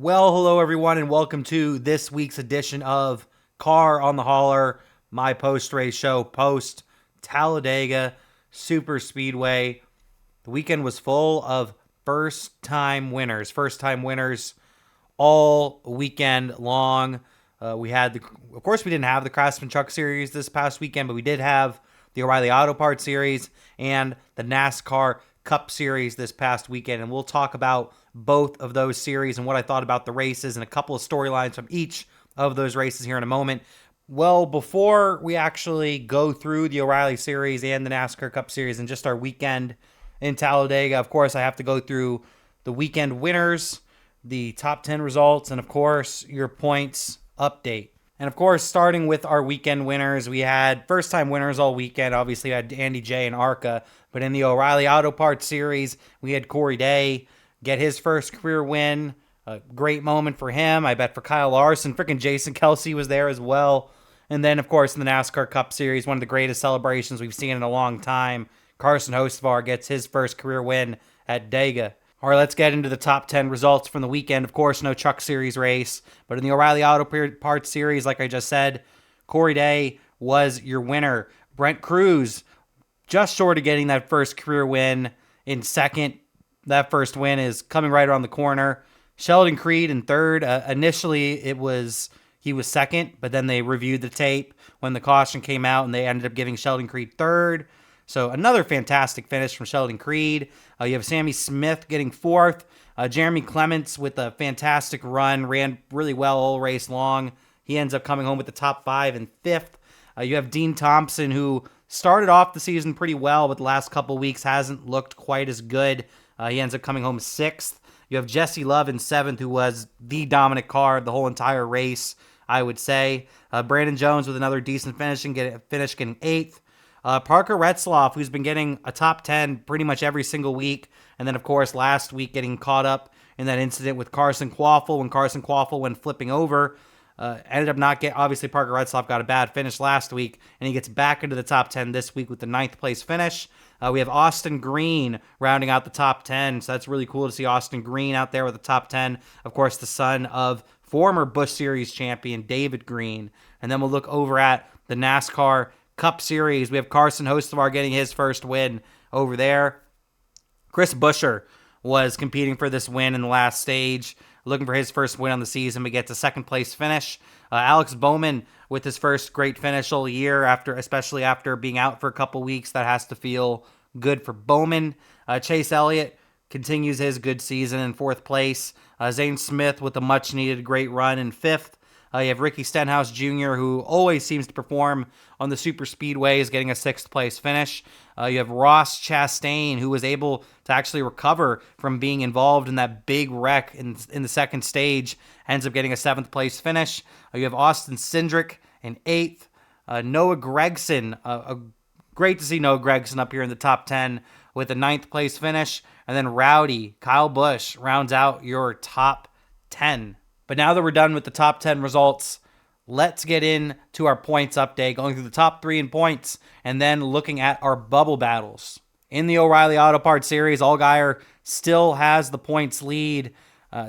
Well, hello everyone, and welcome to this week's edition of Car on the Hauler, my post-race show, post Talladega Super Speedway. The weekend was full of first-time winners all weekend long. Of course, we didn't have the Craftsman Truck Series this past weekend, but we did have the O'Reilly Auto Parts Series and the NASCAR Cup Series this past weekend, and we'll talk about both of those series and what I thought about the races and a couple of storylines from each of those races here in a moment. Well, before we actually go through the O'Reilly Series and the NASCAR Cup Series and just our weekend in Talladega, of course, I have to go through the weekend winners, the top 10 results, and of course, your points update. And of course, starting with our weekend winners, we had first-time winners all weekend. Obviously, we had Andy J and Arca. But in the O'Reilly Auto Parts Series, we had Corey Day get his first career win. A great moment for him. I bet for Kyle Larson. Freaking Jason Kelsey was there as well. And then, of course, in the NASCAR Cup Series, one of the greatest celebrations we've seen in a long time, Carson Hocevar gets his first career win at Dega. All right, let's get into the top 10 results from the weekend. Of course, no Truck Series race, but in the O'Reilly Auto Parts Series, like I just said, Corey Day was your winner. Brent Cruz, just short of getting that first career win in second. That first win is coming right around the corner. Sheldon Creed in third. Initially, he was second, but then they reviewed the tape when the caution came out, and they ended up giving Sheldon Creed third. So another fantastic finish from Sheldon Creed. You have Sammy Smith getting fourth. Jeremy Clements with a fantastic run, ran really well all race long. He ends up coming home with the top five and fifth. You have Dean Thompson, who started off the season pretty well, but the last couple weeks hasn't looked quite as good. He ends up coming home sixth. You have Jesse Love in seventh, who was the dominant car the whole entire race, I would say. Brandon Jones with another decent finish getting eighth. Parker Retzlaff, who's been getting a top 10 pretty much every single week. And then, of course, last week getting caught up in that incident with Carson Quaffle when Carson Quaffle went flipping over. Ended up not getting, obviously Parker Retzlaff got a bad finish last week, and he gets back into the top 10 this week with the ninth place finish. We have Austin Green rounding out the top 10, so that's really cool to see Austin Green out there with the top 10. Of course, the son of former Busch Series champion David Green. And then we'll look over at the NASCAR Cup Series. We have Carson Hocevar getting his first win over there. Chris Buescher was competing for this win in the last stage, looking for his first win on the season, but gets a second place finish. Alex Bowman with his first great finish all year, especially after being out for a couple weeks. That has to feel good for Bowman. Chase Elliott continues his good season in fourth place. Zane Smith with a much needed great run in fifth. You have Ricky Stenhouse Jr., who always seems to perform on the super speedways, getting a sixth place finish. You have Ross Chastain, who was able to actually recover from being involved in that big wreck in the second stage, ends up getting a seventh place finish. You have Austin Cindric in eighth. Noah Gragson, great to see Noah Gragson up here in the top 10 with a ninth place finish. And then Rowdy, Kyle Busch, rounds out your top 10. But now that we're done with the top 10 results, let's get into our points update, going through the top 3 in points, and then looking at our bubble battles. In the O'Reilly Auto Parts Series, Allgaier still has the points lead.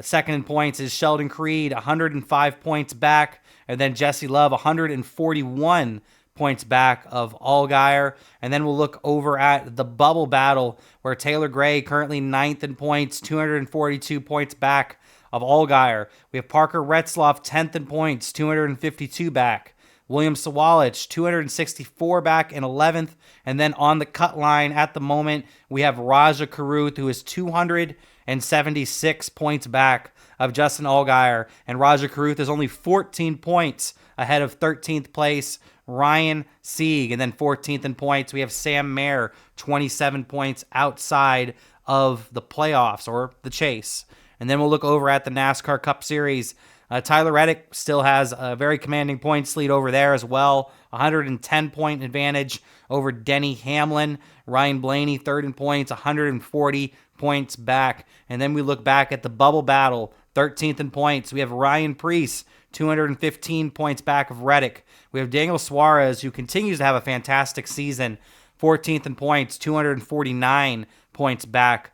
Second in points is Sheldon Creed, 105 points back, and then Jesse Love, 141 points back of Allgaier. And then we'll look over at the bubble battle, where Taylor Gray currently ninth in points, 242 points back of Allgaier. We have Parker Retzlaff 10th in points, 252 back. William Sawalich, 264 back in 11th. And then on the cut line at the moment, we have Raja Karuth, who is 276 points back of Justin Allgaier. And Raja Karuth is only 14 points ahead of 13th place Ryan Sieg. And then 14th in points, we have Sam Mayer, 27 points outside of the playoffs or the chase. And then we'll look over at the NASCAR Cup Series. Tyler Reddick still has a very commanding points lead over there as well. 110-point advantage over Denny Hamlin. Ryan Blaney, third in points, 140 points back. And then we look back at the bubble battle. 13th in points, we have Ryan Preece, 215 points back of Reddick. We have Daniel Suarez, who continues to have a fantastic season. 14th in points, 249 points back.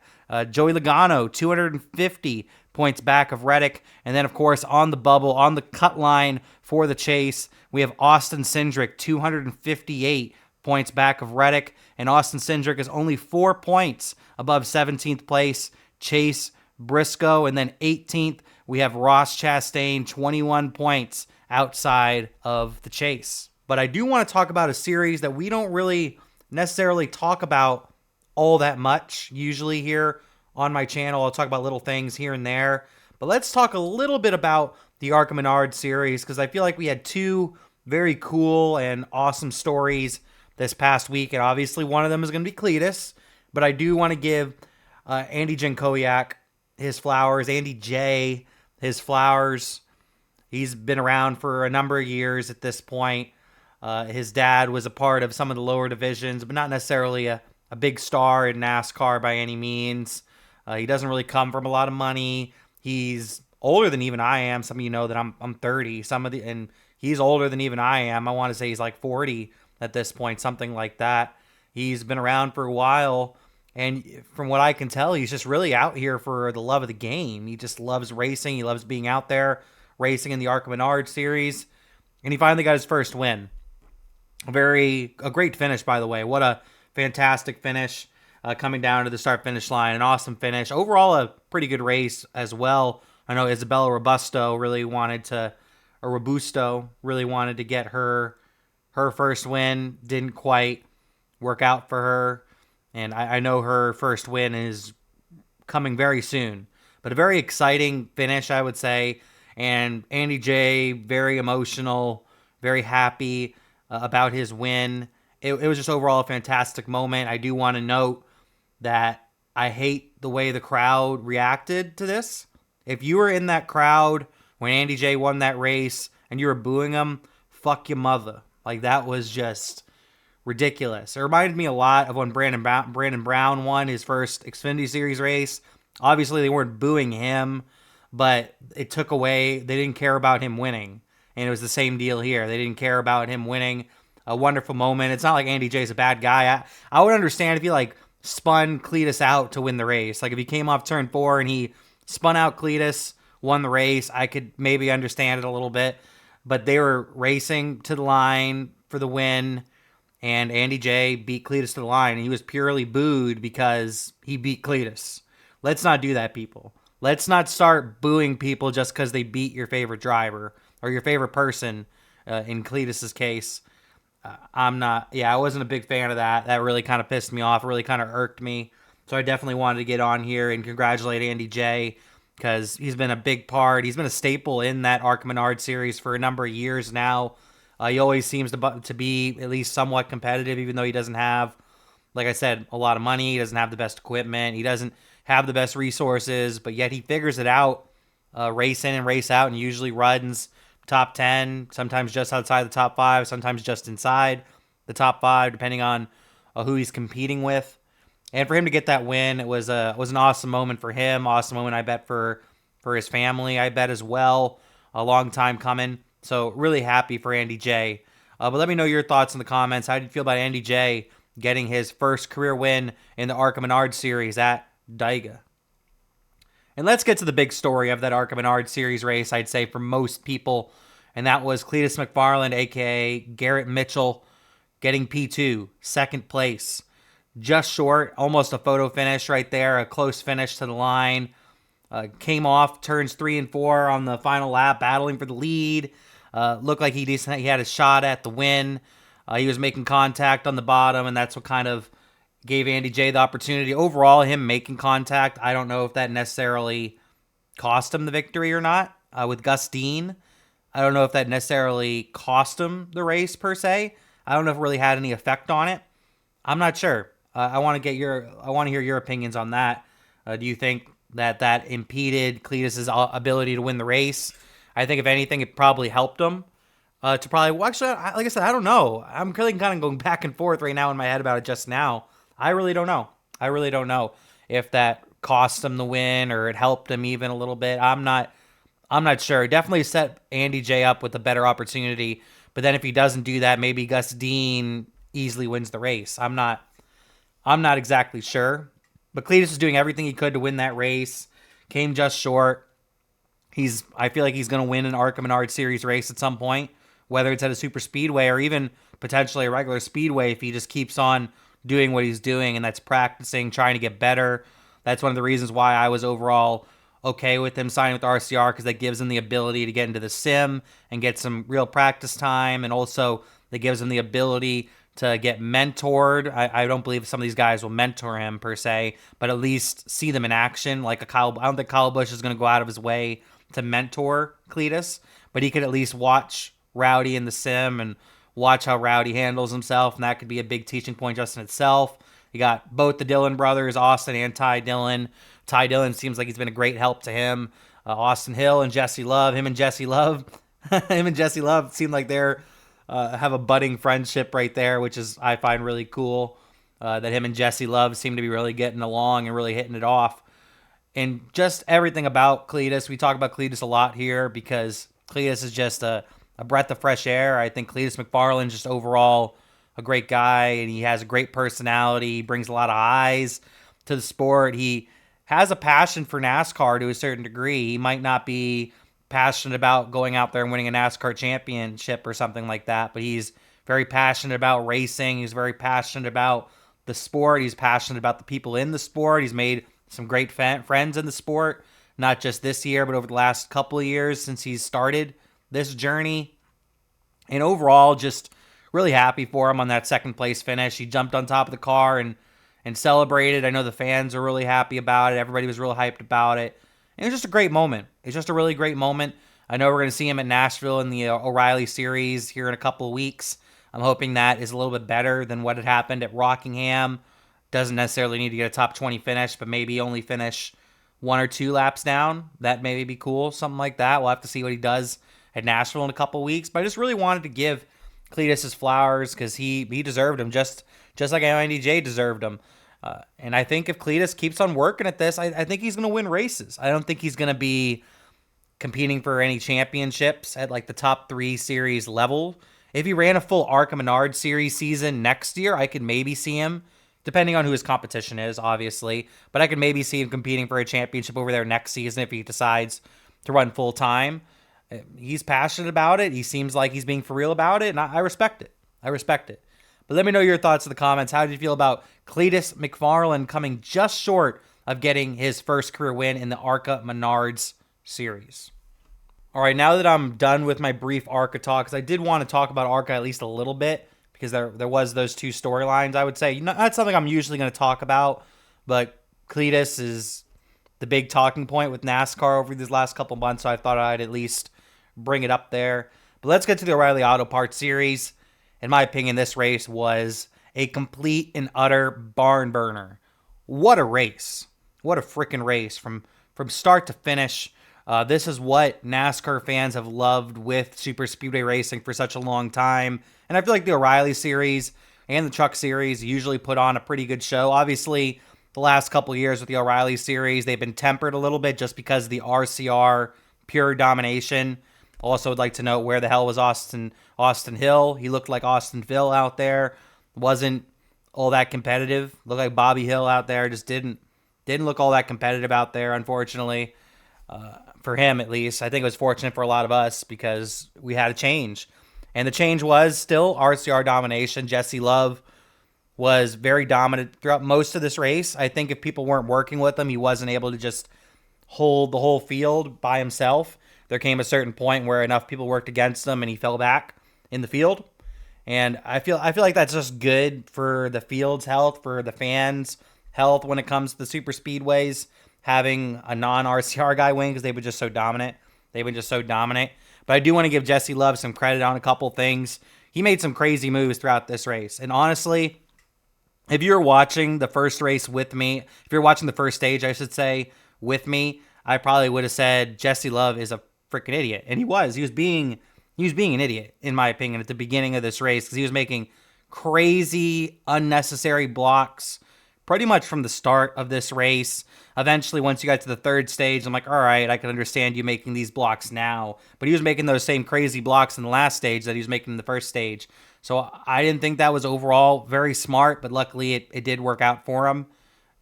Joey Logano, 250 points back of Reddick. And then, of course, on the bubble, on the cut line for the chase, we have Austin Cindric, 258 points back of Reddick. And Austin Cindric is only 4 points above 17th place Chase Briscoe. And then 18th, we have Ross Chastain, 21 points outside of the chase. But I do want to talk about a series that we don't really necessarily talk about all that much usually here on my channel. I'll talk about little things here and there. But let's talk a little bit about the ARCA Menard series, because I feel like we had two very cool and awesome stories this past week. And obviously one of them is going to be Cleetus. But I do want to give Andy Jankowiak his flowers. Andy J, his flowers. He's been around for a number of years at this point. His dad was a part of some of the lower divisions, but not necessarily a big star in NASCAR by any means. He doesn't really come from a lot of money. He's older than even I am. Some of you know that I'm 30. And he's older than even I am. I want to say he's like 40 at this point, something like that. He's been around for a while, and from what I can tell, he's just really out here for the love of the game. He just loves racing. He loves being out there racing in the ARCA Menard series, and he finally got his first win. A great finish, by the way. What a fantastic finish coming down to the start-finish line. An awesome finish. Overall, a pretty good race as well. I know Isabella Robusto really wanted to get her first win. Didn't quite work out for her. And I know her first win is coming very soon. But a very exciting finish, I would say. And Andy J, very emotional, very happy about his win. It was just overall a fantastic moment. I do want to note that I hate the way the crowd reacted to this. If you were in that crowd when Andy J won that race and you were booing him, fuck your mother. Like, that was just ridiculous. It reminded me a lot of when Brandon Brown won his first Xfinity Series race. Obviously, they weren't booing him, but it took away, they didn't care about him winning. And it was the same deal here. They didn't care about him winning. A wonderful moment. It's not like Andy J's a bad guy. I would understand if he spun Cleetus out to win the race. Like if he came off turn 4 and he spun out Cleetus, won the race, I could maybe understand it a little bit. But they were racing to the line for the win, and Andy J beat Cleetus to the line, and he was purely booed because he beat Cleetus. Let's not do that, people. Let's not start booing people just because they beat your favorite driver or your favorite person. In Cleetus's case, I wasn't a big fan of that. That really kind of pissed me off. It really kind of irked me. So I definitely wanted to get on here and congratulate Andy J, because he's been a big part. He's been a staple in that ARCA Menard series for a number of years now. He always seems to be at least somewhat competitive, even though he doesn't have, like I said, a lot of money. He doesn't have the best equipment. He doesn't have the best resources, but yet he figures it out, race in and race out, and usually runs top 10, sometimes just outside the top 5, sometimes just inside the top 5, depending on who he's competing with. And for him to get that win, it was an awesome moment for him. Awesome moment, I bet, for his family, I bet, as well. A long time coming. So really happy for Andy J. But let me know your thoughts in the comments. How did you feel about Andy J getting his first career win in the ARCA Menard series at Daiga? And let's get to the big story of that ARCA Menard series race, I'd say, for most people. And that was Cleetus McFarland, a.k.a. Garrett Mitchell, getting P2, second place. Just short, almost a photo finish right there, a close finish to the line. Came off turns 3 and 4 on the final lap, battling for the lead. Looked like he had a shot at the win. He was making contact on the bottom, and that's what kind of gave Andy J the opportunity. Overall, him making contact, I don't know if that necessarily cost him the victory or not. With Gus Dean, I don't know if that necessarily cost him the race per se. I don't know if it really had any effect on it. I'm not sure. I want to hear your opinions on that. Do you think that impeded Cleetus' ability to win the race? I think if anything, it probably helped him to probably. Well, actually, like I said, I don't know. I'm really kind of going back and forth right now in my head about it just now. I really don't know. I really don't know if that cost him the win or it helped him even a little bit. I'm not sure. It definitely set Andy J up with a better opportunity. But then if he doesn't do that, maybe Gus Dean easily wins the race. I'm not exactly sure. But Cleetus was doing everything he could to win that race. Came just short. I feel like he's going to win an ARCA Menard Series race at some point, whether it's at a super speedway or even potentially a regular speedway if he just keeps on doing what he's doing, and that's practicing, trying to get better. That's one of the reasons why I was overall okay with him signing with RCR, because that gives him the ability to get into the sim and get some real practice time, and also that gives him the ability to get mentored. I don't believe some of these guys will mentor him per se, but at least see them in action. Like I don't think Kyle Busch is going to go out of his way to mentor Cleetus, but he could at least watch Rowdy in the sim and watch how Rowdy handles himself, and that could be a big teaching point just in itself. You got both the Dillon brothers, Austin and Ty Dillon. Ty Dillon seems like he's been a great help to him. Austin Hill and Jesse Love. Him and Jesse Love seem like they're have a budding friendship right there, which is I find really cool. That him and Jesse Love seem to be really getting along and really hitting it off. And just everything about Cleetus. We talk about Cleetus a lot here because Cleetus is just a breath of fresh air. I think Cleetus McFarland's just overall a great guy, and he has a great personality. He brings a lot of eyes to the sport. He has a passion for NASCAR to a certain degree. He might not be passionate about going out there and winning a NASCAR championship or something like that, but he's very passionate about racing. He's very passionate about the sport. He's passionate about the people in the sport. He's made some great friends in the sport, not just this year, but over the last couple of years since he's started this journey. And overall, just really happy for him on that second place finish. He jumped on top of the car and celebrated. I know the fans are really happy about it. Everybody was real hyped about it. And it was just a great moment. It's just a really great moment. I know we're going to see him at Nashville in the O'Reilly Series here in a couple of weeks. I'm hoping that is a little bit better than what had happened at Rockingham. Doesn't necessarily need to get a top 20 finish, but maybe only finish 1 or 2 laps down. That maybe be cool, something like that. We'll have to see what he does at Nashville in a couple of weeks. But I just really wanted to give Cleetus his flowers because he deserved them, just like NDJ deserved them. And I think if Cleetus keeps on working at this, I think he's going to win races. I don't think he's going to be competing for any championships at like the top 3 series level. If he ran a full ARCA Menard Series season next year, I could maybe see him, depending on who his competition is, obviously. But I could maybe see him competing for a championship over there next season if he decides to run full time. He's passionate about it. He seems like he's being for real about it, and I respect it. I respect it. But let me know your thoughts in the comments. How did you feel about Cleetus McFarland coming just short of getting his first career win in the ARCA Menards Series? All right, now that I'm done with my brief ARCA talk, because I did want to talk about ARCA at least a little bit, because there was those 2 storylines, I would say. That's something I'm usually going to talk about, but Cleetus is the big talking point with NASCAR over these last couple months, so I thought I'd at least bring it up there. But let's get to the O'Reilly Auto Parts Series. In my opinion, this race was a complete and utter barn burner. What a race. What a freaking race from start to finish. This is what NASCAR fans have loved with Super Speedway racing for such a long time. And I feel like the O'Reilly Series and the Truck Series usually put on a pretty good show. Obviously, the last couple of years with the O'Reilly Series, they've been tempered a little bit just because of the RCR pure domination. Also would like to know where the hell was Austin Hill. He looked like Austin Phil out there. Wasn't all that competitive. Looked like Bobby Hill out there. Just didn't look all that competitive out there, unfortunately. For him, at least. I think it was fortunate for a lot of us because we had a change. And the change was still RCR domination. Jesse Love was very dominant throughout most of this race. I think if people weren't working with him, he wasn't able to just hold the whole field by himself. There came a certain point where enough people worked against him and he fell back in the field. And I feel like that's just good for the field's health, for the fans' health when it comes to the super speedways, having a non-RCR guy win because they've been just so dominant. But I do want to give Jesse Love some credit on a couple things. He made some crazy moves throughout this race. And honestly, if you're watching the first race with me, if you're watching the first stage, I should say, with me, I probably would have said Jesse Love is a freaking idiot. And he was. He was being an idiot, in my opinion, at the beginning of this race because he was making crazy, unnecessary blocks pretty much from the start of this race. Eventually, once you got to the third stage, I'm like, all right, I can understand you making these blocks now. But he was making those same crazy blocks in the last stage that he was making in the first stage. So I didn't think that was overall very smart, but luckily it did work out for him.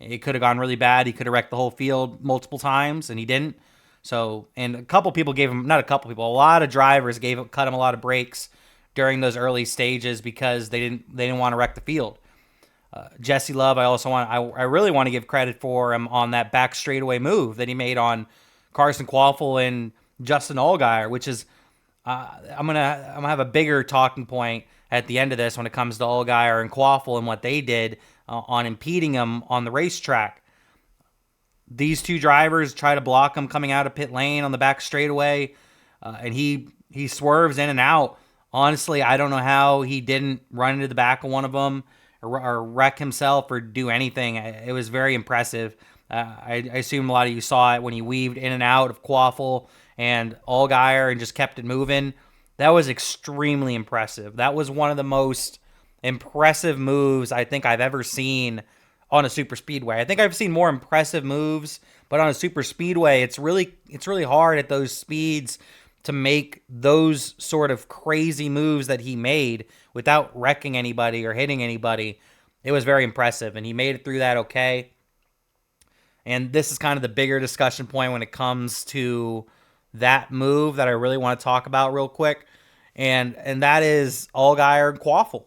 It could have gone really bad. He could have wrecked the whole field multiple times, and he didn't. So, and a couple people gave him, not a couple people, a lot of drivers cut him a lot of breaks during those early stages because they didn't want to wreck the field. Jesse Love, I really want to give credit for him on that back straightaway move that he made on Carson Quaffle and Justin Allgaier, which is I'm gonna have a bigger talking point at the end of this when it comes to Allgaier and Quaffle and what they did on impeding him on the racetrack. These two drivers try to block him coming out of pit lane on the back straightaway, and he swerves in and out. Honestly, I don't know how he didn't run into the back of one of them or wreck himself or do anything. It was very impressive. I assume a lot of you saw it when he weaved in and out of Quaffle and Allgaier and just kept it moving. That was extremely impressive. That was one of the most impressive moves I think I've ever seen on a super speedway. I think I've seen more impressive moves, but on a super speedway, it's really hard at those speeds to make those sort of crazy moves that he made without wrecking anybody or hitting anybody. It was very impressive, and he made it through that okay. And this is kind of the bigger discussion point when it comes to that move that I really want to talk about real quick, and that is Allgaier and Quaffle.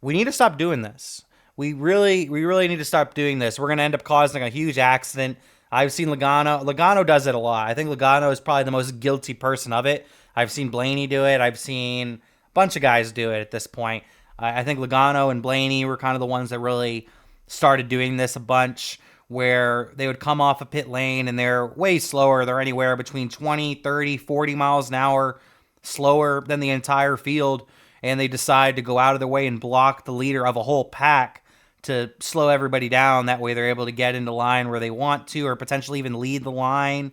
We need to stop doing this. We really need to stop doing this. We're going to end up causing a huge accident. I've seen Logano. Logano does it a lot. I think Logano is probably the most guilty person of it. I've seen Blaney do it. I've seen a bunch of guys do it at this point. I think Logano and Blaney were kind of the ones that really started doing this a bunch, where they would come off a pit lane and they're way slower. They're anywhere between 20, 30, 40 miles an hour slower than the entire field, and they decide to go out of their way and block the leader of a whole pack to slow everybody down. That way they're able to get into line where they want to, or potentially even lead the line.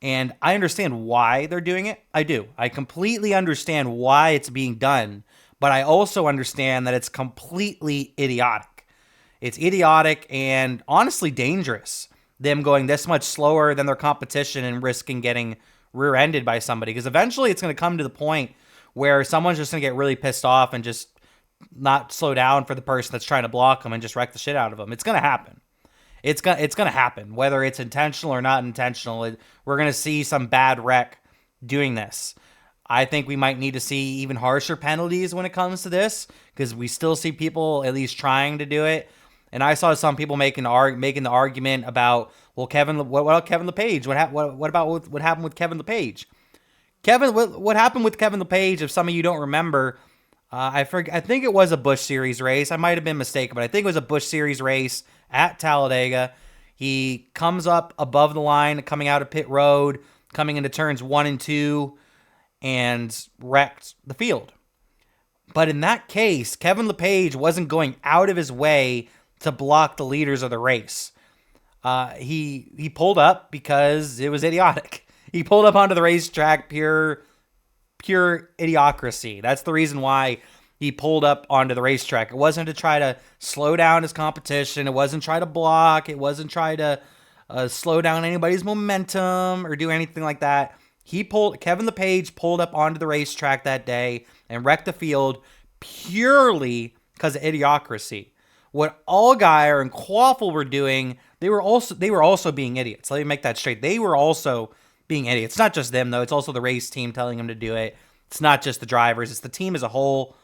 And I understand why they're doing it. I do. I completely understand why it's being done, but I also understand that it's completely idiotic. It's idiotic and honestly dangerous, them going this much slower than their competition and risking getting rear-ended by somebody, because eventually it's going to come to the point where someone's just going to get really pissed off and just not slow down for the person that's trying to block them and just wreck the shit out of them. It's going to happen. It's going to happen, whether it's intentional or not intentional. We're going to see some bad wreck doing this. I think we might need to see even harsher penalties when it comes to this, because we still see people at least trying to do it. And I saw some people making the argument about, well, what about Kevin LePage? What about what happened with Kevin LePage? What happened with Kevin LePage? If some of you don't remember, I think it was a Busch Series race. I might have been mistaken, but I think it was a Busch Series race at Talladega. He comes up above the line, coming out of pit road, coming into turns 1 and 2, and wrecked the field. But in that case, Kevin LePage wasn't going out of his way to block the leaders of the race. He pulled up because it was idiotic. He pulled up onto the racetrack pure idiocracy. That's the reason why he pulled up onto the racetrack. It wasn't to try to slow down his competition. It wasn't try to block. It wasn't try to slow down anybody's momentum or do anything like that. Kevin LePage pulled up onto the racetrack that day and wrecked the field purely because of idiocracy. What Allgaier and Quaffle were doing, they were also being idiots. Let me make that straight. They were also being idiots. It's not just them, though. It's also the race team telling them to do it. It's not just the drivers. It's the team as a whole.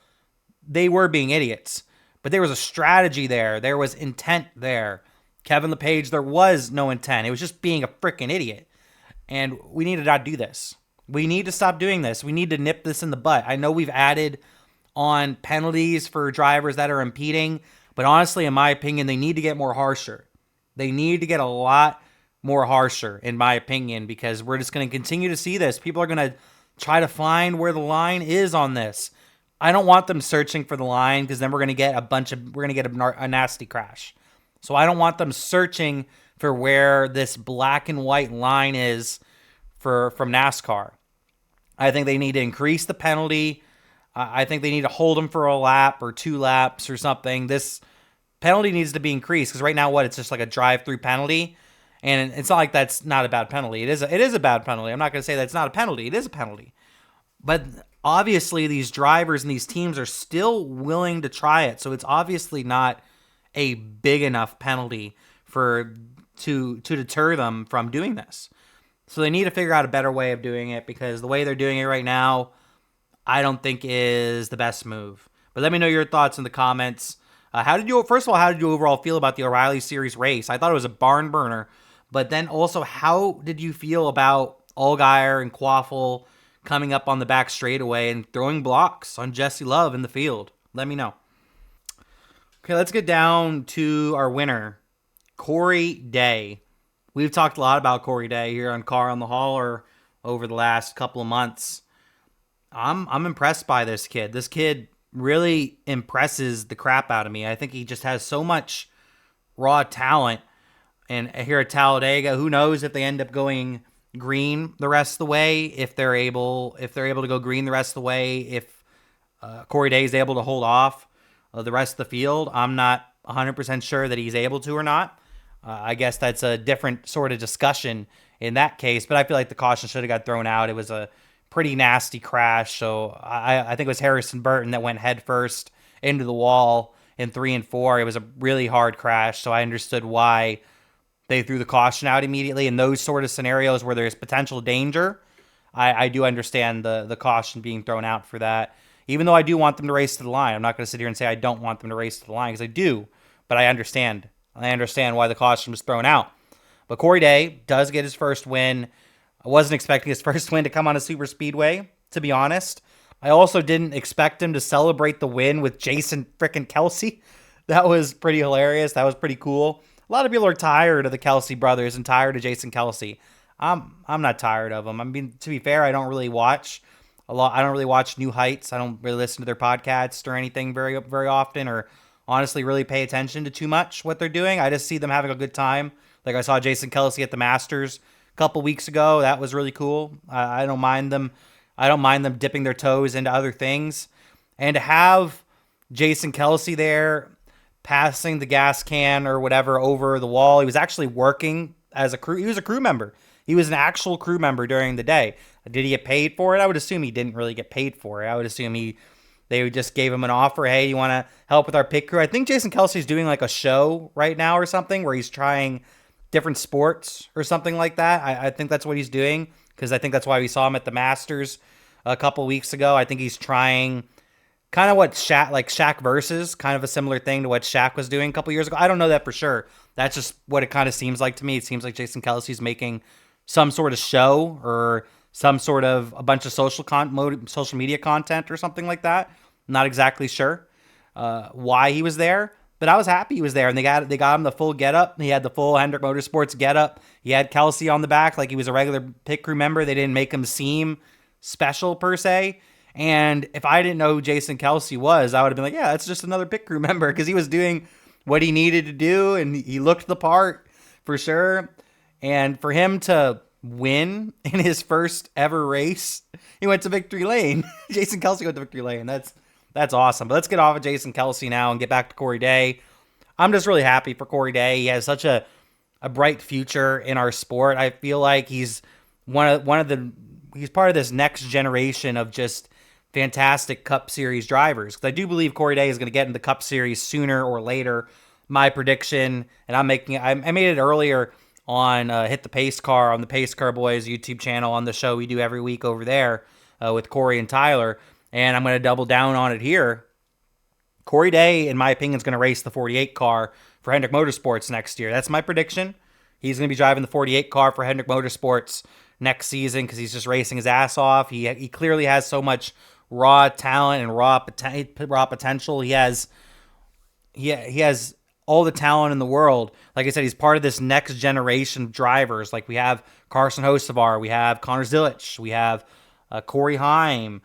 They were being idiots. But there was a strategy there. There was intent there. Kevin LePage, there was no intent. It was just being a freaking idiot. And we need to not do this. We need to stop doing this. We need to nip this in the butt. I know we've added on penalties for drivers that are impeding, but honestly, in my opinion, they need to get more harsher. They need to get a lot more harsher, in my opinion, because we're just going to continue to see this. People are going to try to find where the line is on this. I don't want them searching for the line, because then we're going to get a nasty crash. So I don't want them searching for where this black and white line is from NASCAR. I think they need to increase the penalty. I think they need to hold them for a lap or 2 laps or something. This penalty needs to be increased, because right now, it's just like a drive-through penalty, and it's not like that's not a bad penalty. It is a bad penalty. I'm not going to say that's not a penalty. It is a penalty. But obviously, these drivers and these teams are still willing to try it, so it's obviously not a big enough penalty to deter them from doing this. So they need to figure out a better way of doing it, because the way they're doing it right now, I don't think is the best move. But let me know your thoughts in the comments. First of all, how did you overall feel about the O'Reilly Series race? I thought it was a barn burner. But then also, how did you feel about Allgaier and Quaffle coming up on the back straightaway and throwing blocks on Jesse Love in the field? Let me know. Okay, let's get down to our winner, Corey Day. We've talked a lot about Corey Day here on Car on the Hauler over the last couple of months. I'm impressed by this kid. This kid really impresses the crap out of me. I think he just has so much raw talent. And here at Talladega, who knows if they end up going green the rest of the way, if they're able to go green the rest of the way, if Corey Day is able to hold off the rest of the field. I'm not 100% sure that he's able to or not. I guess that's a different sort of discussion in that case, but I feel like the caution should have got thrown out. It was a pretty nasty crash, so I think it was Harrison Burton that went head first into the wall in 3 and 4. It was a really hard crash, so I understood why they threw the caution out immediately. In those sort of scenarios where there's potential danger, I do understand the caution being thrown out for that. Even though I do want them to race to the line. I'm not going to sit here and say I don't want them to race to the line, because I do, but I understand. I understand why the caution was thrown out. But Corey Day does get his first win. I wasn't expecting his first win to come on a super speedway, to be honest. I also didn't expect him to celebrate the win with Jason frickin' Kelsey. That was pretty hilarious. That was pretty cool. A lot of people are tired of the Kelsey brothers and tired of Jason Kelsey. I'm not tired of them. I mean, to be fair, I don't really watch a lot. I don't really watch New Heights. I don't really listen to their podcasts or anything very, very often, or honestly really pay attention to too much what they're doing. I just see them having a good time. Like I saw Jason Kelsey at the Masters a couple weeks ago. That was really cool. I don't mind them. I don't mind them dipping their toes into other things. And to have Jason Kelsey there passing the gas can or whatever over the wall, he was actually working as a crew. He was a crew member. He was an actual crew member during the day. Did he get paid for it? I would assume he didn't really get paid for it. I would assume they just gave him an offer. Hey, you want to help with our pit crew? I think Jason Kelsey's doing like a show right now or something where he's trying different sports or something like that. I think that's what he's doing, because I think that's why we saw him at the Masters a couple weeks ago. I think he's trying kind of what Shaq versus, kind of a similar thing to what Shaq was doing a couple years ago. I don't know that for sure. That's just what it kind of seems like to me. It seems like Jason Kelsey's making some sort of show or some sort of a bunch of social media content or something like that. I'm not exactly sure why he was there, but I was happy he was there, and they got him the full getup. He had the full Hendrick Motorsports getup. He had Kelsey on the back like he was a regular pit crew member. They didn't make him seem special per se. And if I didn't know who Jason Kelsey was, I would have been like, yeah, that's just another pit crew member, because he was doing what he needed to do, and he looked the part for sure. And for him to win in his first ever race, he went to victory lane. Jason Kelsey went to victory lane. That's awesome. But let's get off of Jason Kelsey now and get back to Corey Day. I'm just really happy for Corey Day. He has such a bright future in our sport. I feel like he's he's part of this next generation of just fantastic Cup Series drivers. Because I do believe Corey Day is going to get in the Cup Series sooner or later. My prediction, and I made it earlier on Hit the Pace Car on the Pace Car Boys YouTube channel, on the show we do every week over there with Corey and Tyler. And I'm going to double down on it here. Corey Day, in my opinion, is going to race the 48 car for Hendrick Motorsports next year. That's my prediction. He's going to be driving the 48 car for Hendrick Motorsports next season, because he's just racing his ass off. He clearly has so much raw talent and raw potential. He has all the talent in the world. Like I said, he's part of this next generation of drivers. Like we have Carson Hocevar, we have Connor Zilic, we have Corey Heim,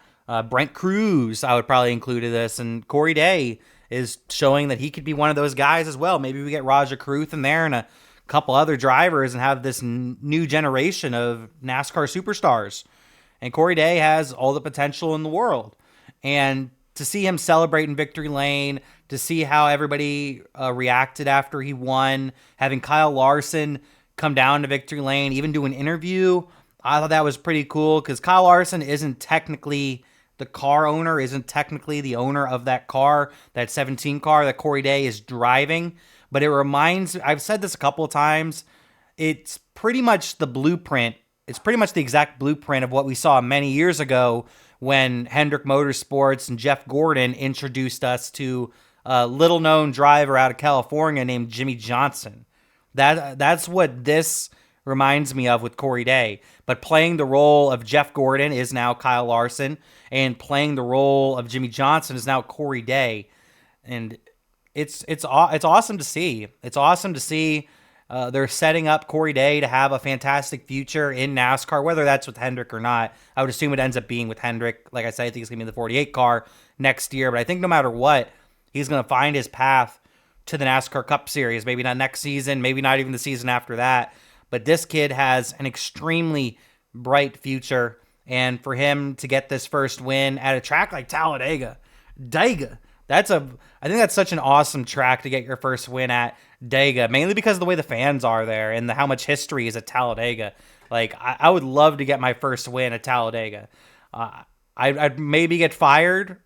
Brent Cruz, I would probably include in this, and Corey Day is showing that he could be one of those guys as well. Maybe we get Raja Caruth in there and a couple other drivers and have this new generation of NASCAR superstars. And Corey Day has all the potential in the world. And to see him celebrate in victory lane, to see how everybody reacted after he won, having Kyle Larson come down to victory lane, even do an interview, I thought that was pretty cool, because Kyle Larson isn't technically the car owner, isn't technically the owner of that car, that 17 car that Corey Day is driving. But it reminds, I've said this a couple of times, it's pretty much the blueprint it's pretty much the exact blueprint of what we saw many years ago when Hendrick Motorsports and Jeff Gordon introduced us to a little-known driver out of California named Jimmy Johnson. That's what this reminds me of with Corey Day. But playing the role of Jeff Gordon is now Kyle Larson, and playing the role of Jimmy Johnson is now Corey Day. And it's awesome to see. It's awesome to see. They're setting up Corey Day to have a fantastic future in NASCAR, whether that's with Hendrick or not. I would assume it ends up being with Hendrick. Like I said, I think it's going to be in the 48 car next year. But I think no matter what, he's going to find his path to the NASCAR Cup Series. Maybe not next season, maybe not even the season after that. But this kid has an extremely bright future. And for him to get this first win at a track like Talladega, I think that's such an awesome track to get your first win at. Dega, mainly because of the way the fans are there and how much history is at Talladega. Like, I would love to get my first win at Talladega. I'd maybe get fired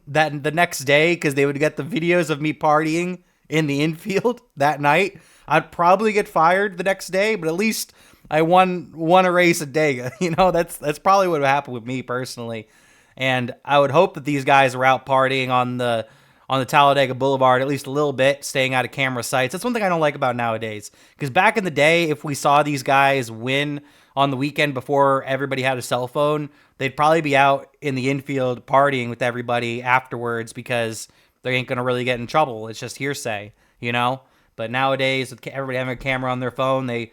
that the next day because they would get the videos of me partying in the infield that night. I'd probably get fired the next day, but at least I won a race at Dega. You know, that's probably what would happen with me personally. And I would hope that these guys are out partying on the Talladega Boulevard at least a little bit, staying out of camera sights. That's one thing I don't like about nowadays. Because back in the day, if we saw these guys win on the weekend before everybody had a cell phone, they'd probably be out in the infield partying with everybody afterwards because they ain't going to really get in trouble. It's just hearsay, you know? But nowadays, with everybody having a camera on their phone, they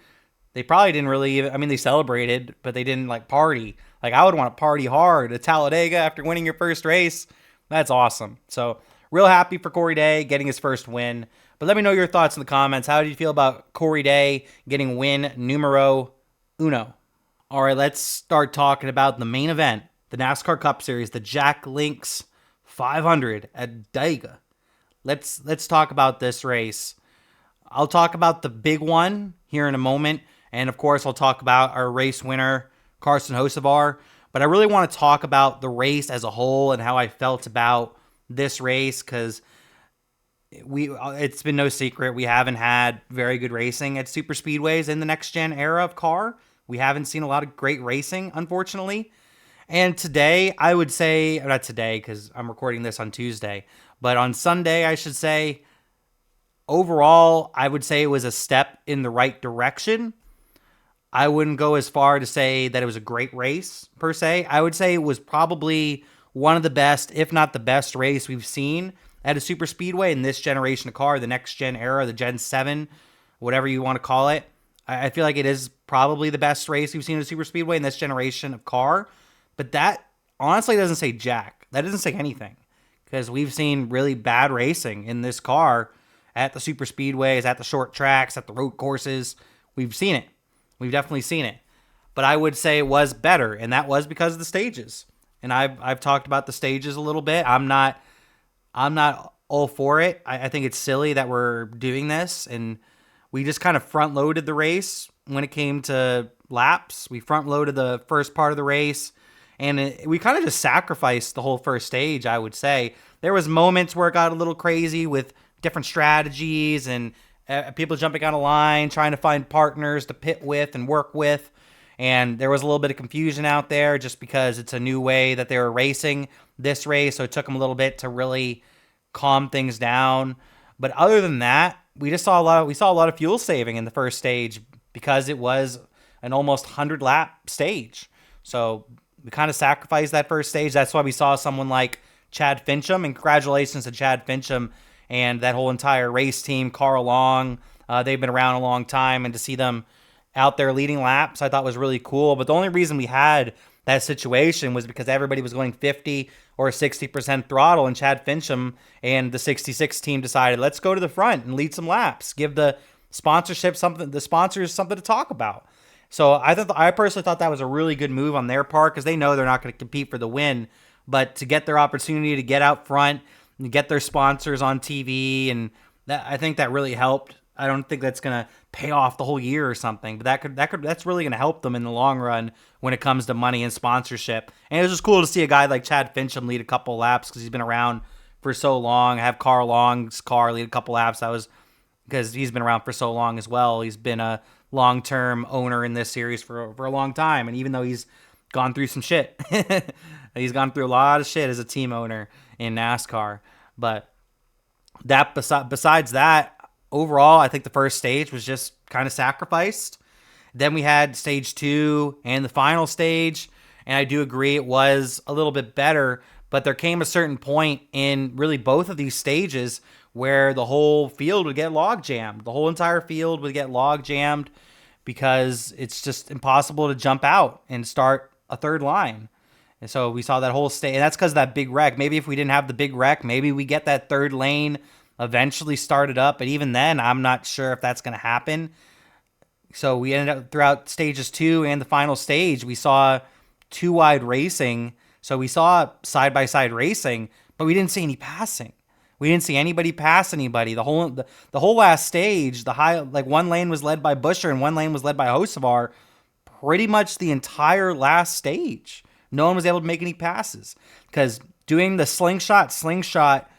probably didn't really even, I mean, they celebrated, but they didn't, like, party. Like, I would want to party hard at Talladega after winning your first race. That's awesome. So, real happy for Corey Day getting his first win. But let me know your thoughts in the comments. How do you feel about Corey Day getting win numero uno? All right, let's start talking about the main event, the NASCAR Cup Series, the Jack Links 500 at Dega. Let's talk about this race. I'll talk about the big one here in a moment. And, of course, I'll talk about our race winner, Carson Hocevar. But I really want to talk about the race as a whole and how I felt about this race because it's been no secret we haven't had very good racing at super speedways in the next gen era of car. We haven't seen a lot of great racing, unfortunately. And today, I would say, not today because I'm recording this on Tuesday, but on Sunday, I should say, overall, I would say it was a step in the right direction. I wouldn't go as far to say that it was a great race, per se. I would say it was probably one of the best, if not the best race we've seen at a super speedway in this generation of car, the next gen era, the Gen 7, whatever you want to call it. I feel like it is probably the best race we've seen at a super speedway in this generation of car. But that honestly doesn't say jack. That doesn't say anything because we've seen really bad racing in this car at the super speedways, at the short tracks, at the road courses. We've seen it. We've definitely seen it. But I would say it was better, and that was because of the stages. And I've talked about the stages a little bit. I'm not all for it. I think it's silly that we're doing this, and we just kind of front loaded the race when it came to laps. We front loaded the first part of the race, and we kind of just sacrificed the whole first stage. I would say there was moments where it got a little crazy with different strategies and people jumping on a line, trying to find partners to pit with and work with. And there was a little bit of confusion out there just because it's a new way that they were racing this race. So it took them a little bit to really calm things down. But other than that, we saw a lot of fuel saving in the first stage because it was an almost 100 lap stage. So we kind of sacrificed that first stage. That's why we saw someone like Chad Fincham, and congratulations to Chad Fincham and that whole entire race team, Carl Long. They've been around a long time, and to see them out there leading laps, I thought was really cool. But the only reason we had that situation was because everybody was going 50 or 60% throttle, and Chad Fincham and the 66 team decided, let's go to the front and lead some laps, give the sponsors something to talk about. So I personally thought that was a really good move on their part because they know they're not going to compete for the win, but to get their opportunity to get out front and get their sponsors on TV, and I think that really helped. I don't think that's going to pay off the whole year or something, but that's really going to help them in the long run when it comes to money and sponsorship. And it was just cool to see a guy like Chad Fincham lead a couple laps because he's been around for so long. Have Carl Long's car lead a couple laps. That was because he's been around for so long as well. He's been long-term owner in this series for a long time. And even though he's gone through some shit, he's gone through a lot of shit as a team owner in NASCAR. But besides that, overall, I think the first stage was just kind of sacrificed. Then we had stage 2 and the final stage, and I do agree it was a little bit better, but there came a certain point in really both of these stages where the whole field would get log jammed. The whole entire field would get log jammed because it's just impossible to jump out and start a third line. And so we saw that whole stage, and that's because of that big wreck. Maybe if we didn't have the big wreck, maybe we get that third lane eventually started up, but even then, I'm not sure if that's going to happen. So we ended up throughout stages 2 and the final stage, we saw 2-wide racing. So we saw side-by-side racing, but we didn't see any passing. We didn't see anybody pass anybody. The whole last stage, one lane was led by Buescher and one lane was led by Hocevar. Pretty much the entire last stage, no one was able to make any passes because doing the slingshot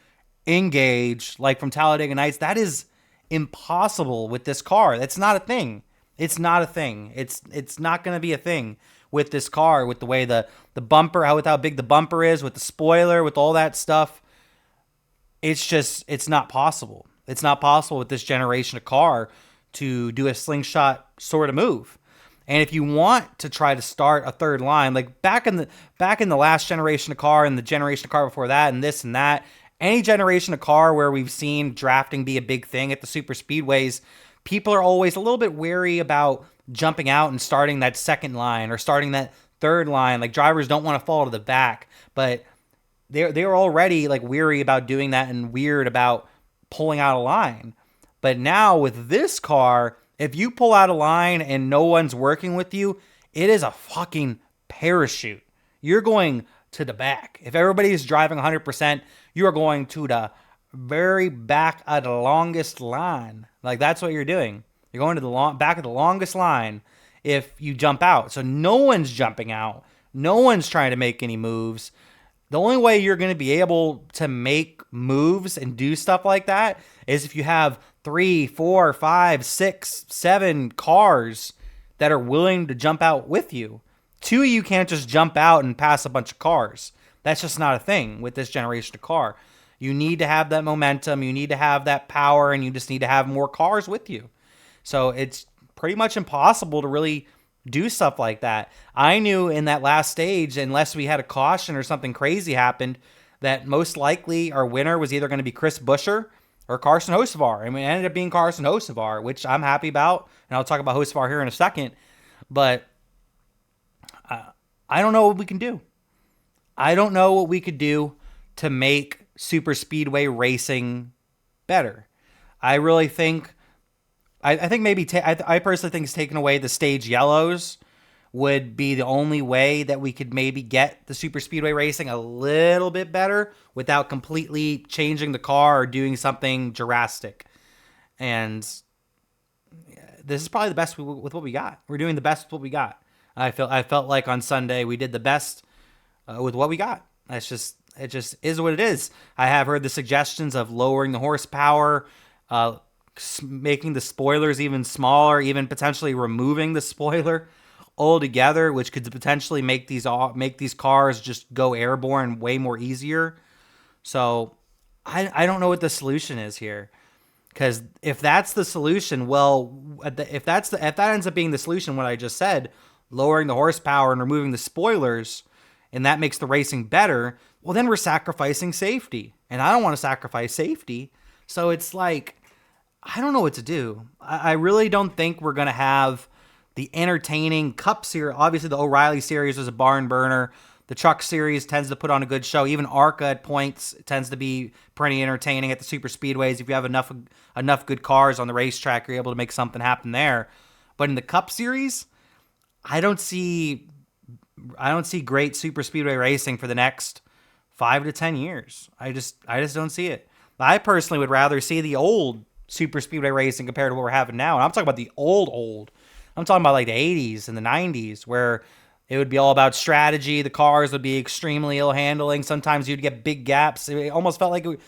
engage like from Talladega Nights, that is impossible with this car. That's not a thing. It's not a thing. It's not going to be a thing with this car, with the way the bumper, how big the bumper is, with the spoiler, with all that stuff. It's not possible. It's not possible with this generation of car to do a slingshot sort of move. And if you want to try to start a third line, like back in the last generation of car and the generation of car before that and this and that, any generation of car where we've seen drafting be a big thing at the super speedways, people are always a little bit wary about jumping out and starting that second line or starting that third line. Like drivers don't want to fall to the back, but they're already like weary about doing that and weird about pulling out a line. But now with this car, if you pull out a line and no one's working with you, it is a fucking parachute. You're going to the back. If everybody's driving 100%, you are going to the very back of the longest line. Like that's what you're doing. You're going to the back of the longest line if you jump out. So no one's jumping out. No one's trying to make any moves. The only way you're going to be able to make moves and do stuff like that is if you have 3, 4, 5, 6, 7 cars that are willing to jump out with you. 2 of you can't just jump out and pass a bunch of cars. That's just not a thing with this generation of car. You need to have that momentum. You need to have that power, and you just need to have more cars with you. So it's pretty much impossible to really do stuff like that. I knew in that last stage, unless we had a caution or something crazy happened, that most likely our winner was either going to be Chris Buescher or Carson Hocevar. And it ended up being Carson Hocevar, which I'm happy about. And I'll talk about Hocevar here in a second. But I don't know what we can do. I don't know what we could do to make super speedway racing better. I really think, I think maybe, I personally think it's taking away the stage yellows would be the only way that we could maybe get the super speedway racing a little bit better without completely changing the car or doing something drastic. And this is probably the best with what we got. We're doing the best with what we got. I felt like on Sunday we did the best with what we got. It just is what it is. I have heard the suggestions of lowering the horsepower, making the spoilers even smaller, even potentially removing the spoiler altogether, which could potentially make these cars just go airborne way more easier. So I don't know what the solution is here. Because if that's the solution, well, if that ends up being the solution, what I just said, lowering the horsepower and removing the spoilers, and that makes the racing better, well, then we're sacrificing safety. And I don't want to sacrifice safety. So it's like, I don't know what to do. I really don't think we're going to have the entertaining Cup series. Obviously, the O'Reilly series was a barn burner. The Truck series tends to put on a good show. Even ARCA at points tends to be pretty entertaining at the super speedways. If you have enough good cars on the racetrack, you're able to make something happen there. But in the Cup series, I don't see great super speedway racing for the next 5 to 10 years. I just don't see it. I personally would rather see the old super speedway racing compared to what we're having now. And I'm talking about the old. I'm talking about like the 80s and the 90s where it would be all about strategy. The cars would be extremely ill handling. Sometimes you'd get big gaps. It almost felt like you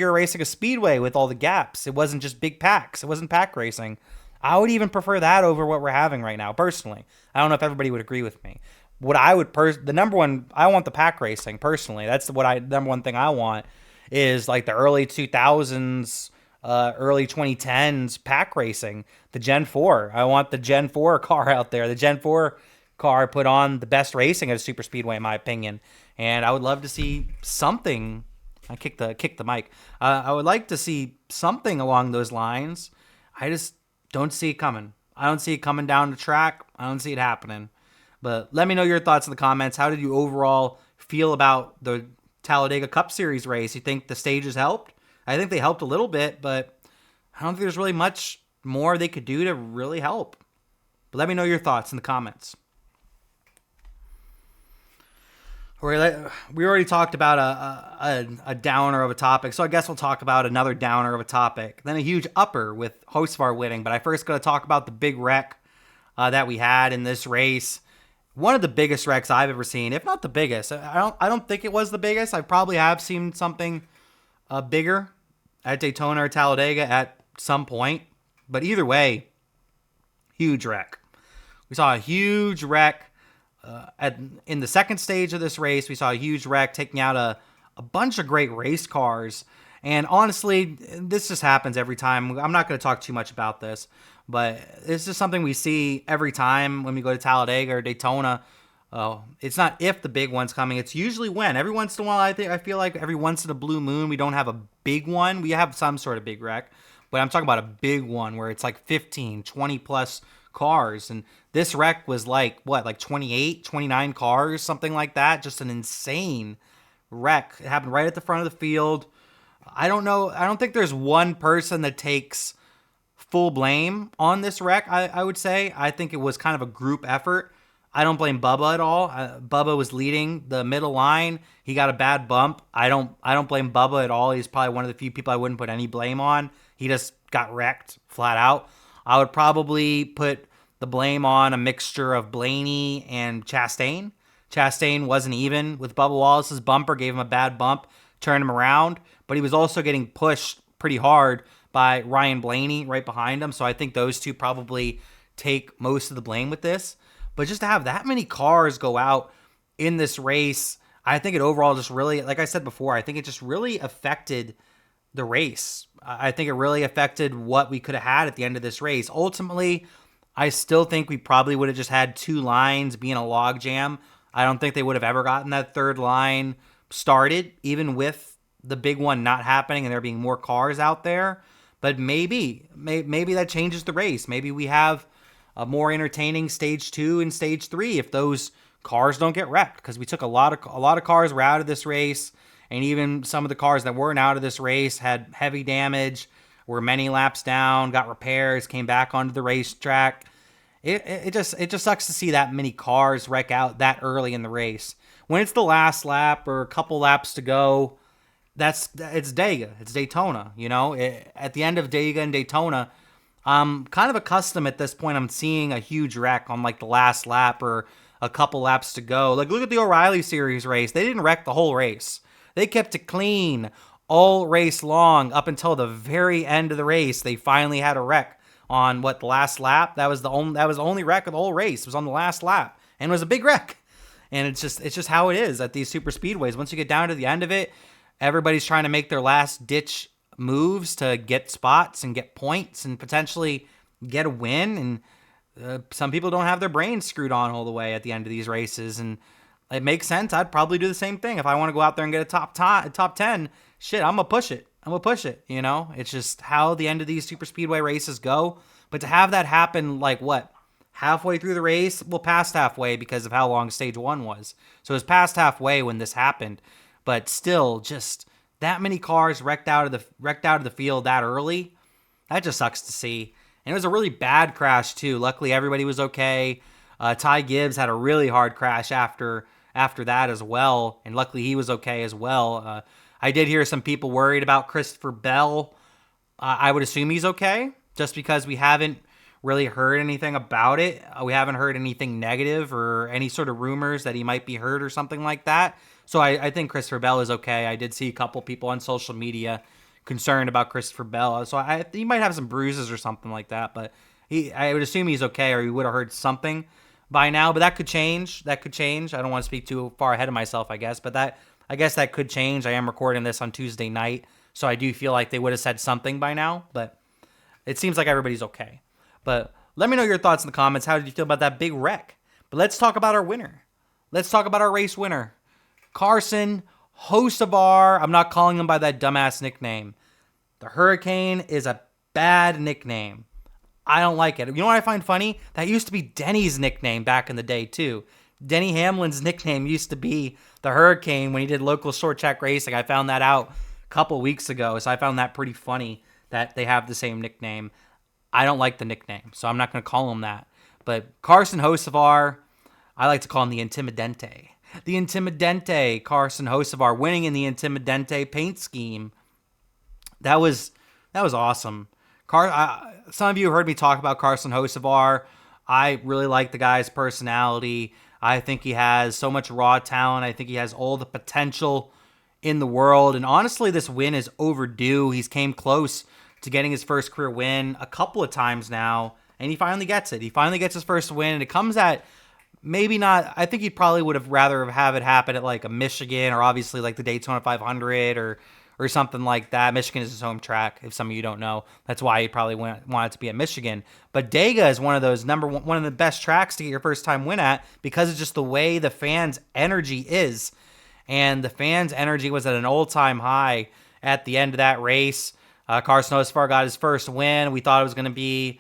were racing a speedway with all the gaps. It wasn't just big packs. It wasn't pack racing. I would even prefer that over what we're having right now, personally. I don't know if everybody would agree with me. What I would the number one, I want the pack racing personally. That's what number one thing I want is like the early 2000s, early 2010s pack racing, the Gen 4. I want the Gen 4 car out there. The Gen 4 car put on the best racing at a super speedway, in my opinion. And I would love to see something. I kicked the mic. I would like to see something along those lines. I just don't see it coming. I don't see it coming down the track. I don't see it happening. But let me know your thoughts in the comments. How did you overall feel about the Talladega Cup Series race? You think the stages helped? I think they helped a little bit, but I don't think there's really much more they could do to really help. But let me know your thoughts in the comments. We already talked about a downer of a topic, so I guess we'll talk about another downer of a topic. Then a huge upper with Hocevar winning, but I first got to talk about the big wreck that we had in this race. One of the biggest wrecks I've ever seen, if not the biggest. I don't think it was the biggest. I probably have seen something bigger at Daytona or Talladega at some point, but either way, huge wreck. We saw a huge wreck. In the second stage of this race, we saw a huge wreck taking out a bunch of great race cars. And honestly, this just happens every time. I'm not going to talk too much about this, but this is something we see every time when we go to Talladega or Daytona. It's not if the big one's coming. It's usually when. Every once in a while, I feel like every once in a blue moon, we don't have a big one. We have some sort of big wreck, but I'm talking about a big one where it's like 15, 20 plus cars. And this wreck was like 28, 29 cars, something like that. Just an insane wreck. It happened right at the front of the field. I don't know. I don't think there's one person that takes full blame on this wreck. I would say. I think it was kind of a group effort. I don't blame Bubba at all. Bubba was leading the middle line. He got a bad bump. I don't blame Bubba at all. He's probably one of the few people I wouldn't put any blame on. He just got wrecked flat out. I would probably put the blame on a mixture of Blaney and Chastain. Chastain wasn't even with Bubba Wallace's bumper, gave him a bad bump, turned him around, but he was also getting pushed pretty hard by Ryan Blaney right behind him. So I think those two probably take most of the blame with this. But just to have that many cars go out in this race, I think it overall just really, like I said before, I think it just really affected the race. I think it really affected what we could have had at the end of this race. Ultimately, I still think we probably would have just had two lines being a logjam. I don't think they would have ever gotten that third line started, even with the big one not happening and there being more cars out there. But maybe that changes the race. Maybe we have a more entertaining stage 2 and stage 3 if those cars don't get wrecked, because we took a lot of cars were out of this race, and even some of the cars that weren't out of this race had heavy damage, were many laps down, got repairs, came back onto the racetrack. It just sucks to see that many cars wreck out that early in the race. When it's the last lap or a couple laps to go, it's Daytona, you know. At the end of Daytona and Daytona, I'm kind of accustomed at this point. I'm seeing a huge wreck on like the last lap or a couple laps to go. Like, look at the O'Reilly Series race. They didn't wreck the whole race. They kept it clean all race long up until the very end of the race. They finally had a wreck on the last lap. That was the only wreck of the whole race. It was on the last lap, and it was a big wreck. And it's just how it is at these super speedways. Once you get down to the end of it, everybody's trying to make their last ditch moves to get spots and get points and potentially get a win. And some people don't have their brains screwed on all the way at the end of these races. And it makes sense. I'd probably do the same thing. If I want to go out there and get a top 10, shit, I'm going to push it. You know, it's just how the end of these super speedway races go. But to have that happen, halfway through the race? Well, past halfway because of how long stage 1 was. So it was past halfway when this happened. But still, just that many cars wrecked out of the field that early, that just sucks to see. And it was a really bad crash too. Luckily, everybody was okay. Ty Gibbs had a really hard crash after that as well, and luckily he was okay as well. I did hear some people worried about Christopher Bell. I would assume he's okay, just because we haven't really heard anything about it. We haven't heard anything negative or any sort of rumors that he might be hurt or something like that. So I think Christopher Bell is okay. I did see a couple people on social media concerned about Christopher Bell. So he might have some bruises or something like that, but I would assume he's okay, or he would have heard something by now. But that could change. That could change. I don't want to speak too far ahead of myself, I guess. But I guess that could change. I am recording this on Tuesday night, so I do feel like they would have said something by now. But it seems like everybody's okay. But let me know your thoughts in the comments. How did you feel about that big wreck? But let's talk about our winner. Let's talk about our race winner, Carson Hocevar. I'm not calling him by that dumbass nickname. The Hurricane is a bad nickname. I don't like it. You know what I find funny? That used to be Denny's nickname back in the day, too. Denny Hamlin's nickname used to be the Hurricane when he did local short track racing. I found that out a couple weeks ago, so I found that pretty funny that they have the same nickname. I don't like the nickname, so I'm not going to call him that. But Carson Hocevar, I like to call him the Intimidente. The Intimidente, Carson Hocevar, winning in the Intimidente paint scheme. That was awesome. Some of you heard me talk about Carson Hocevar. I really like the guy's personality. I think he has so much raw talent. I think he has all the potential in the world. And honestly, this win is overdue. He's came close to getting his first career win a couple of times now, and he finally gets it. He finally gets his first win, and it comes at maybe not. I think he probably would have rather have it happen at like a Michigan, or obviously like the Daytona 500 or something like that. Michigan is his home track, if some of you don't know. That's why he probably wanted to be at Michigan. But Dega is one of those one of the best tracks to get your first time win at, because of just the way the fans' energy is. And the fans' energy was at an all-time high at the end of that race. Carson Hocevar got his first win. We thought it was going to be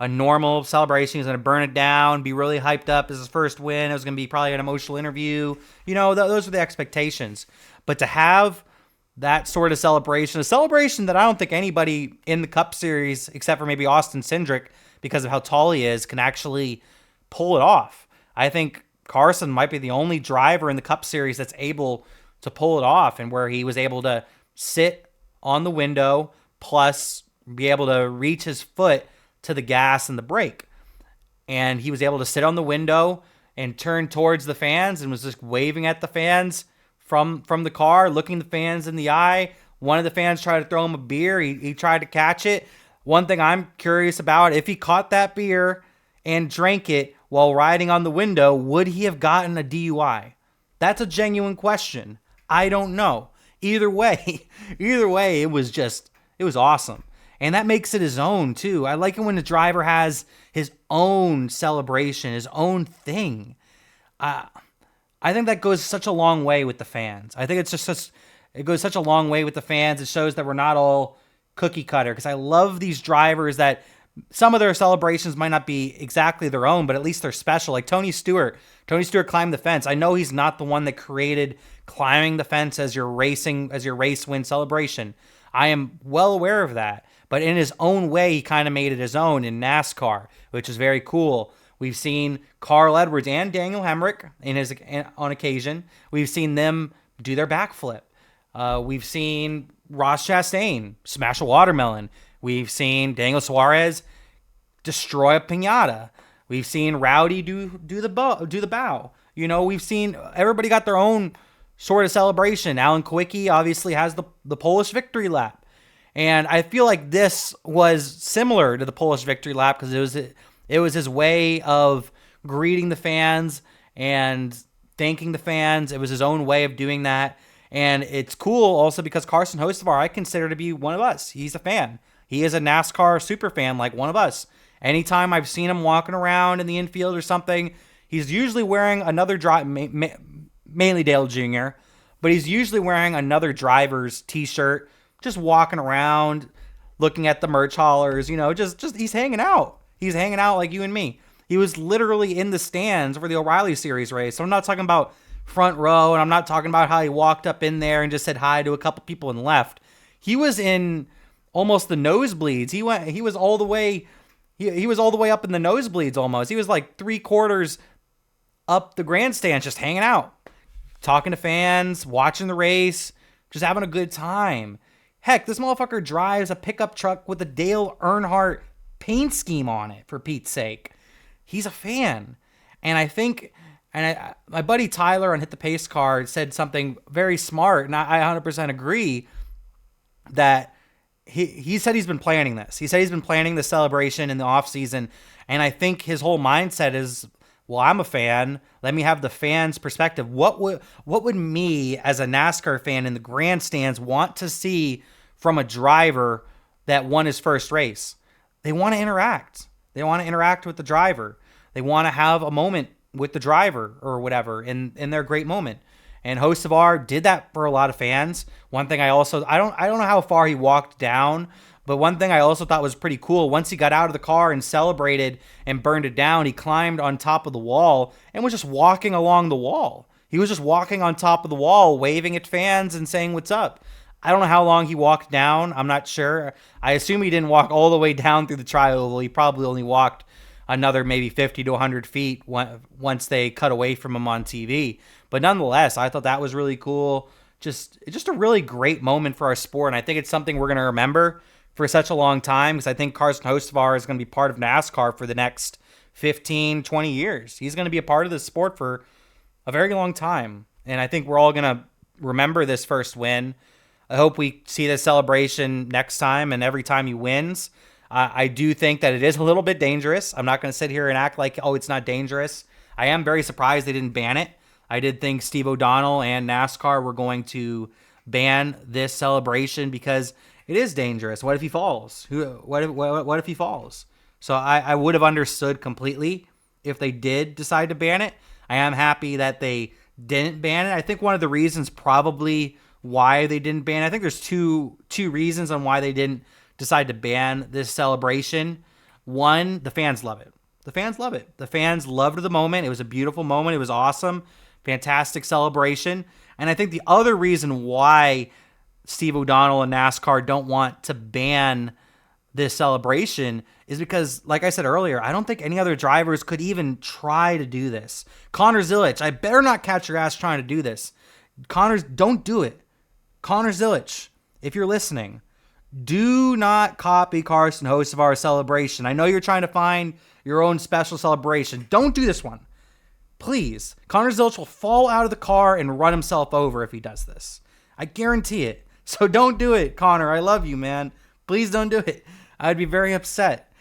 a normal celebration. He was going to burn it down, be really hyped up as his first win. It was going to be probably an emotional interview. You know, those were the expectations. But to have that sort of celebration, a celebration that I don't think anybody in the Cup Series, except for maybe Austin Cindric, because of how tall he is, can actually pull it off. I think Carson might be the only driver in the Cup Series that's able to pull it off, and where he was able to sit on the window, plus be able to reach his foot to the gas and the brake. And he was able to sit on the window and turn towards the fans and was just waving at the fans from the car, looking the fans in the eye. One of the fans tried to throw him a beer. He tried to catch it. One thing I'm curious about, if he caught that beer and drank it while riding on the window, would he have gotten a DUI? That's a genuine question. I don't know. Either way, it was awesome. And that makes it his own, too. I like it when the driver has his own celebration, his own thing. I think that goes such a long way with the fans. I think it goes such a long way with the fans. It shows that we're not all cookie cutter, because I love these drivers that some of their celebrations might not be exactly their own, but at least they're special. Like Tony Stewart. Tony Stewart climbed the fence. I know he's not the one that created climbing the fence as your race win celebration. I am well aware of that. But in his own way, he kind of made it his own in NASCAR, which is very cool. We've seen Carl Edwards and Daniel Hemrick on occasion. We've seen them do their backflip. We've seen Ross Chastain smash a watermelon. We've seen Daniel Suarez destroy a piñata. We've seen Rowdy do the bow. You know, we've seen everybody got their own sort of celebration. Alan Kwiatkowski obviously has the Polish victory lap. And I feel like this was similar to the Polish victory lap, because it was his way of greeting the fans and thanking the fans. It was his own way of doing that. And it's cool also because Carson Hocevar, I consider to be one of us. He's a fan. He is a NASCAR super fan like one of us. Anytime I've seen him walking around in the infield or something, he's usually wearing another mainly Dale Jr., but he's usually wearing another driver's t-shirt, just walking around, looking at the merch haulers, you know, just he's hanging out. He's hanging out like you and me. He was literally in the stands for the O'Reilly Series race. So I'm not talking about front row, and I'm not talking about how he walked up in there and just said hi to a couple people and left. He was in almost the nosebleeds. He was all the way up in the nosebleeds almost. He was like 3/4 up the grandstands, just hanging out, talking to fans, watching the race, just having a good time. Heck, this motherfucker drives a pickup truck with a Dale Earnhardt paint scheme on it, for Pete's sake. He's a fan. And I think, my buddy Tyler on Hit the Pace Card said something very smart, and I 100% agree, that he said he's been planning this. He said he's been planning the celebration in the off season, and I think his whole mindset is, well, I'm a fan. Let me have the fans' perspective. What would me as a NASCAR fan in the grandstands want to see from a driver that won his first race? They want to interact. They want to interact with the driver. They want to have a moment with the driver or whatever in their great moment. And Hocevar did that for a lot of fans. One thing I don't know how far he walked down, but one thing I also thought was pretty cool, once he got out of the car and celebrated and burned it down, he climbed on top of the wall and was just walking along the wall. He was just walking on top of the wall, waving at fans and saying, "What's up?" I don't know how long he walked down. I'm not sure. I assume he didn't walk all the way down through the tri-oval. He probably only walked another maybe 50 to 100 feet once they cut away from him on TV. But nonetheless, I thought that was really cool. Just a really great moment for our sport. And I think it's something we're going to remember for such a long time, because I think Carson Hocevar is going to be part of NASCAR for the next 15, 20 years. He's going to be a part of the sport for a very long time. And I think we're all going to remember this first win. I hope we see this celebration next time and every time he wins. I do think that it is a little bit dangerous. I'm not going to sit here and act like, oh, it's not dangerous. I am very surprised they didn't ban it. I did think Steve O'Donnell and NASCAR were going to ban this celebration because it is dangerous. What if he falls? What if he falls? So I would have understood completely if they did decide to ban it. I am happy that they didn't ban it. I think one of the reasons probably why they didn't ban it, I think there's two reasons on why they didn't decide to ban this celebration. One, the fans love it. The fans love it. The fans loved the moment. It was a beautiful moment. It was awesome. Fantastic celebration. And I think the other reason why Steve O'Donnell and NASCAR don't want to ban this celebration is because, like I said earlier, I don't think any other drivers could even try to do this. Connor Zilic, I better not catch your ass trying to do this. Don't do it. Connor Zilic, if you're listening, do not copy Carson Hocevar's celebration. I know you're trying to find your own special celebration. Don't do this one. Please. Connor Zilic will fall out of the car and run himself over if he does this. I guarantee it. So don't do it, Connor. I love you, man. Please don't do it. I'd be very upset.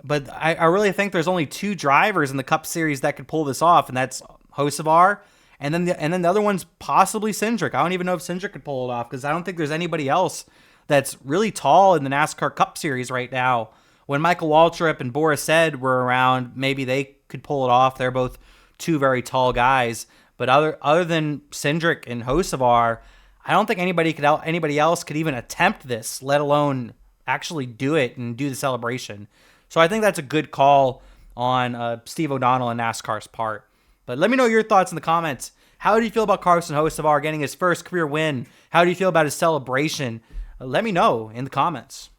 But I really think there's only two drivers in the Cup Series that could pull this off, and that's Hocevar, and then the other one's possibly Cindric. I don't even know if Cindric could pull it off because I don't think there's anybody else that's really tall in the NASCAR Cup Series right now. When Michael Waltrip and Boris Said were around, maybe they could pull it off. They're both two very tall guys. But other than Cindric and Hocevar, I don't think anybody else could even attempt this, let alone actually do it and do the celebration. So I think that's a good call on Steve O'Donnell and NASCAR's part. But let me know your thoughts in the comments. How do you feel about Carson Hocevar getting his first career win? How do you feel about his celebration? Let me know in the comments.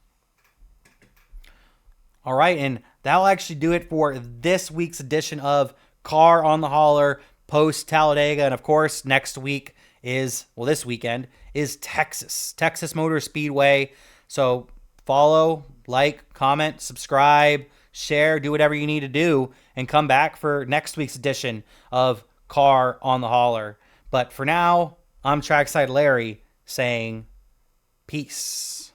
All right, and that'll actually do it for this week's edition of Car on the Hauler post Talladega. And of course, this weekend is Texas Motor Speedway. So follow, like, comment, subscribe, share, do whatever you need to do, and come back for next week's edition of Car on the Hauler. But for now, I'm Trackside Larry saying peace.